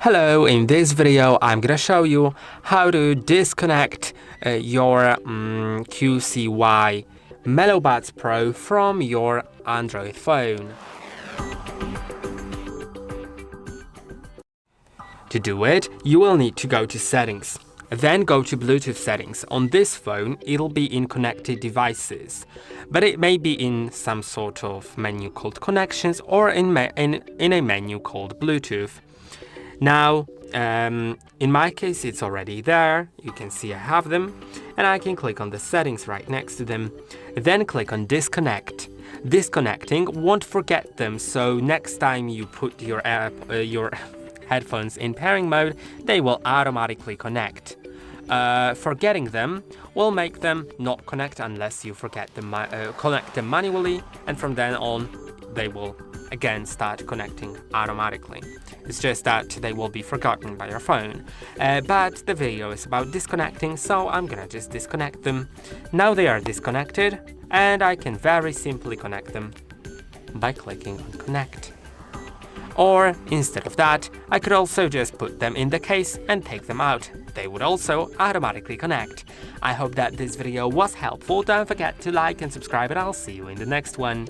Hello, in this video I'm gonna show you how to disconnect your QCY MeloBuds Pro from your Android phone. To do it, you will need to go to Settings, then go to Bluetooth settings. On this phone, it'll be in Connected Devices, but it may be in some sort of menu called Connections or in a menu called Bluetooth. Now, in my case, it's already there. You can see I have them, and I can click on the settings right next to them. Then click on Disconnect. Disconnecting won't forget them, so next time you put your headphones in pairing mode, they will automatically connect. Forgetting them will make them not connect unless you forget them, connect them manually, and from then on, they will again start connecting automatically. It's just that they will be forgotten by your phone. But the video is about disconnecting, so I'm gonna just disconnect them. Now they are disconnected, and I can very simply connect them by clicking on Connect. Or instead of that, I could also just put them in the case and take them out. They would also automatically connect. I hope that this video was helpful. Don't forget to like and subscribe, and I'll see you in the next one.